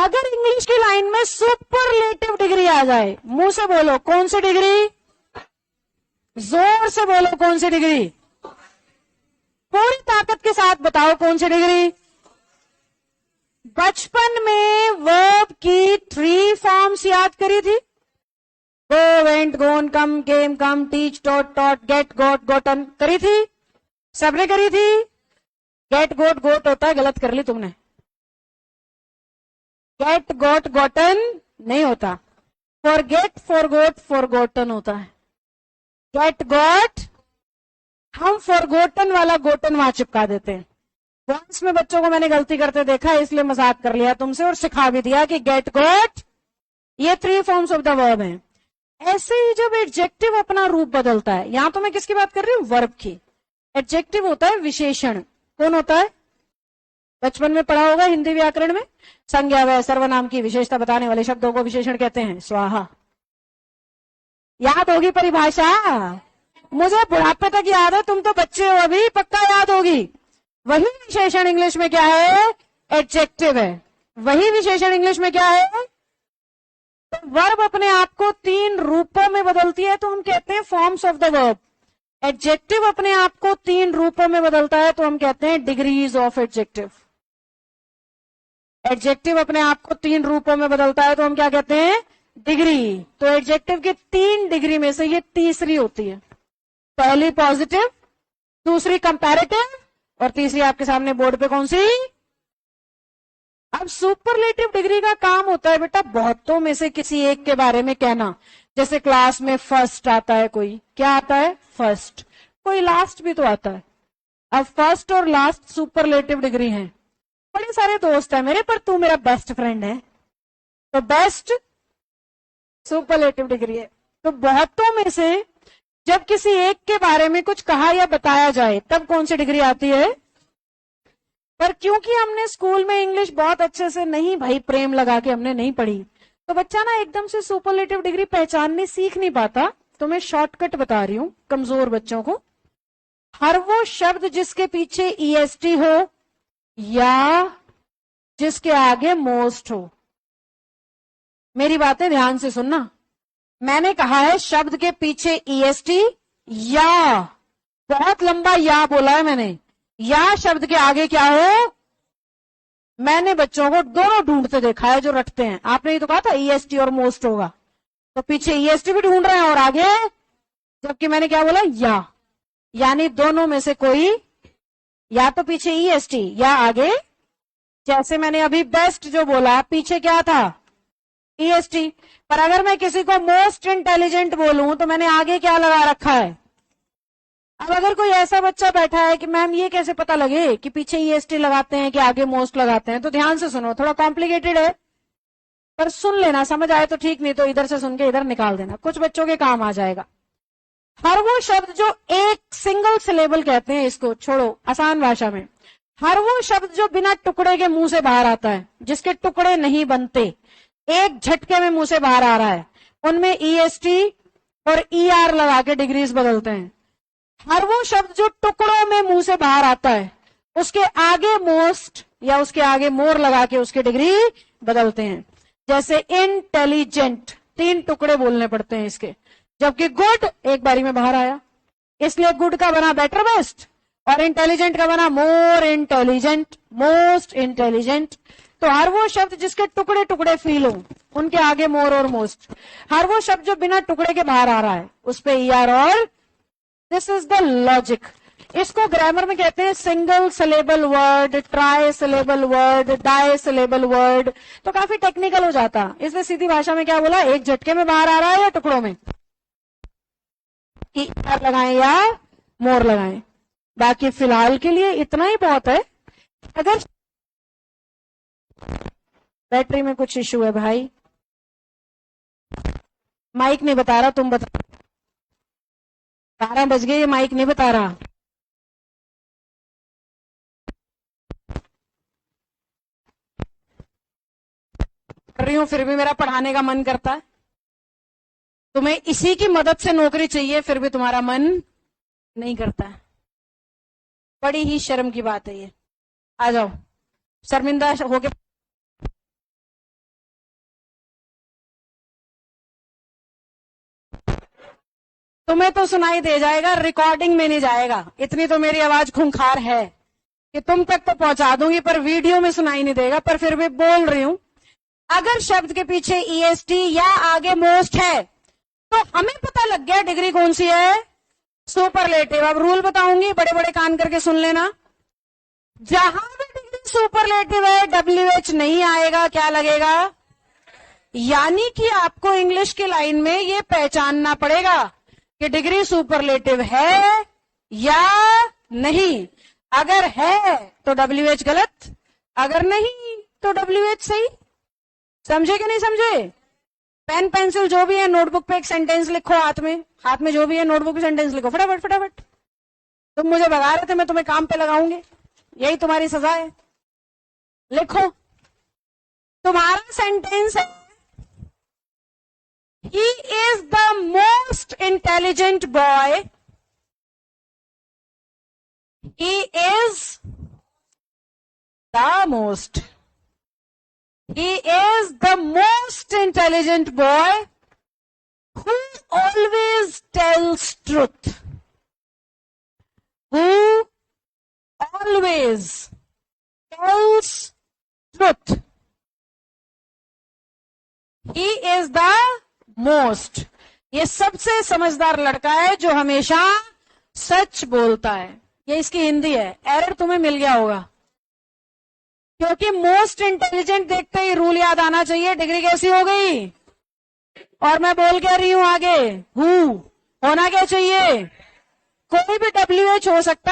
अगर इंग्लिश की लाइन में सुपरलेटिव डिग्री आ जाए, मुंह से बोलो कौन सी डिग्री, जोर से बोलो कौन सी डिग्री, पूरी ताकत के साथ बताओ कौन सी डिग्री। बचपन में वर्ब की 3 फॉर्म्स याद करी थी, go, went, gone, come, came, come, teach, taught, taught, get, got, gotten, करी थी, सबने करी थी। गेट, गोट, गोट होता है, गलत कर ली तुमने, गेट, गॉट, गोटन नहीं होता, फॉरगेट, फॉरगोट, फॉरगोटन होता है। गेट, गॉट, हम फॉरगोटन वाला गोटन वहां चिपका देते हैं। वंस में बच्चों को मैंने गलती करते देखा, इसलिए मजाक कर लिया तुमसे और सिखा भी दिया कि गेट, गॉट ये 3 फॉर्म्स ऑफ द वर्ब हैं। ऐसे ही जब एडजेक्टिव अपना रूप बदलता है, यहां तो मैं किसकी बात कर रही हूं, वर्ब की। एडजेक्टिव होता है विशेषण। कौन होता है, बचपन में पढ़ा होगा हिंदी व्याकरण में, संज्ञा व सर्वनाम की विशेषता बताने वाले शब्दों को विशेषण कहते हैं। स्वाहा, याद होगी परिभाषा, मुझे बुढ़ापे तक याद है, तुम तो बच्चे हो अभी, पक्का याद होगी। वही विशेषण इंग्लिश में क्या है, एडजेक्टिव है। वही विशेषण इंग्लिश में क्या है, तो वर्ब अपने आप को 3 रूपों में बदलती है तो हम कहते हैं forms of the verb. Adjective अपने आप को 3 रूपों में बदलता है तो हम कहते हैं डिग्रीज ऑफ एडजेक्टिव। एडजेक्टिव अपने आप को 3 रूपों में बदलता है तो हम क्या कहते हैं, डिग्री। तो एडजेक्टिव की 3 डिग्री में से ये तीसरी होती है। पहली पॉजिटिव, दूसरी कंपैरेटिव और तीसरी आपके सामने बोर्ड पे कौन सी। अब सुपरलेटिव डिग्री का काम होता है बेटा बहुतों में से किसी एक के बारे में कहना। जैसे क्लास में फर्स्ट आता है, कोई क्या आता है, फर्स्ट, कोई लास्ट भी तो आता है। अब फर्स्ट और लास्ट सुपरलेटिव डिग्री है। बड़े सारे दोस्त है मेरे, पर तू मेरा बेस्ट फ्रेंड है, तो बेस्ट सुपरलेटिव डिग्री है। तो बहुतों में से जब किसी एक के बारे में कुछ कहा या बताया जाए तब कौन सी डिग्री आती है। पर क्योंकि हमने स्कूल में इंग्लिश बहुत अच्छे से नहीं, भाई प्रेम लगा के हमने नहीं पढ़ी, तो बच्चा ना एकदम से सुपरलेटिव डिग्री पहचानने सीख नहीं पाता। तो मैं शॉर्टकट बता रही हूं कमजोर बच्चों को। हर वो शब्द जिसके पीछे ईएसटी हो या जिसके आगे मोस्ट हो, मेरी बातें ध्यान से सुनना। मैंने कहा है शब्द के पीछे ईएसटी या, बहुत लंबा या बोला है मैंने, या शब्द के आगे क्या हो। मैंने बच्चों को दोनों ढूंढते देखा है जो रटते हैं। आपने ही तो कहा था ईएसटी और मोस्ट होगा, तो पीछे ईएसटी भी ढूंढ रहे हैं और आगे, जबकि मैंने क्या बोला, या, यानी दोनों में से कोई, या तो पीछे ईएसटी या आगे। जैसे मैंने अभी बेस्ट जो बोला, पीछे क्या था, ईएसटी। पर अगर मैं किसी को मोस्ट इंटेलिजेंट बोलूं तो मैंने आगे क्या लगा रखा है। अब अगर कोई ऐसा बच्चा बैठा है कि मैम ये कैसे पता लगे कि पीछे ईएसटी लगाते हैं कि आगे मोस्ट लगाते हैं, तो ध्यान से सुनो, थोड़ा कॉम्प्लिकेटेड है पर सुन लेना, समझ आए तो ठीक, नहीं तो इधर से सुन के इधर निकाल देना, कुछ बच्चों के काम आ जाएगा। हर वो शब्द जो एक सिंगल सिलेबल कहते हैं, इसको छोड़ो आसान भाषा में, हर वो शब्द जो बिना टुकड़े के मुंह से बाहर आता है, जिसके टुकड़े नहीं बनते, एक झटके में मुंह से बाहर आ रहा है, उनमें ईएसटी और ईआर लगा के डिग्रीज बदलते हैं। हर वो शब्द जो टुकड़ों में मुंह से बाहर आता है, उसके आगे मोस्ट या उसके आगे मोर लगा के उसकी डिग्री बदलते हैं। जैसे इंटेलिजेंट, 3 टुकड़े बोलने पड़ते हैं इसके, जबकि गुड एक बारी में बाहर आया, इसलिए गुड का बना बेटर बेस्ट और इंटेलिजेंट का बना मोर इंटेलिजेंट, मोस्ट इंटेलिजेंट। तो हर वो शब्द जिसके टुकड़े टुकड़े फील हो, उनके आगे मोर और मोस्ट। हर वो शब्द जो बिना टुकड़े के बाहर आ रहा है, उस पे ईआर और। This is the logic. इसको ग्रामर में कहते हैं single syllable word, tri syllable word, di syllable word. तो काफी टेक्निकल हो जाता, इसलिए सीधी भाषा में क्या बोला, एक झटके में बाहर आ रहा है या टुकड़ों में, ईआर लगाएं या मोर लगाएं। बाकी फिलहाल के लिए इतना ही बहुत है। अगर बैटरी में कुछ इश्यू है भाई, माइक नहीं बता रहा, तुम बता, 12 बज गए, ये माइक नहीं बता रहा। कर रही हूं फिर भी मेरा पढ़ाने का मन करता है। तुम्हें इसी की मदद से नौकरी चाहिए, फिर भी तुम्हारा मन नहीं करता है। बड़ी ही शर्म की बात है ये। आ जाओ, शर्मिंदा होके तुम्हें तो सुनाई दे जाएगा, रिकॉर्डिंग में नहीं जाएगा। इतनी तो मेरी आवाज खूंखार है कि तुम तक तो पहुंचा दूंगी, पर वीडियो में सुनाई नहीं देगा। पर फिर भी बोल रही हूं, अगर शब्द के पीछे EST या आगे मोस्ट है तो हमें पता लग गया डिग्री कौन सी है, सुपरलेटिव। अब रूल बताऊंगी, बड़े बड़े कान करके सुन लेना। जहां भी डिग्री सुपरलेटिव है WH नहीं आएगा, क्या लगेगा? यानी कि आपको इंग्लिश की लाइन में ये पहचानना पड़ेगा कि डिग्री सुपरलेटिव है या नहीं। अगर है तो WH गलत, अगर नहीं तो WH सही। समझे कि नहीं समझे? पेन पेंसिल जो भी है, नोटबुक पे एक सेंटेंस लिखो, हाथ में जो भी है नोटबुक पे सेंटेंस लिखो, फटाफट फटाफट। तुम मुझे भगा रहे थे, मैं तुम्हें काम पे लगाऊंगी, यही तुम्हारी सजा है। लिखो, तुम्हारा सेंटेंस है, he is the most intelligent boy, he is the most, he is the most intelligent boy who always tells truth, who always tells truth, he is the most। ये सबसे समझदार लड़का है जो हमेशा सच बोलता है। ये इसकी हिंदी है। एरर तुम्हें मिल गया होगा, क्योंकि मोस्ट इंटेलिजेंट देखते ही रूल याद आना चाहिए। डिग्री कैसी हो गई? और मैं बोल क्या रही हूं आगे, हूं होना क्या चाहिए? कोई भी WH हो सकता है।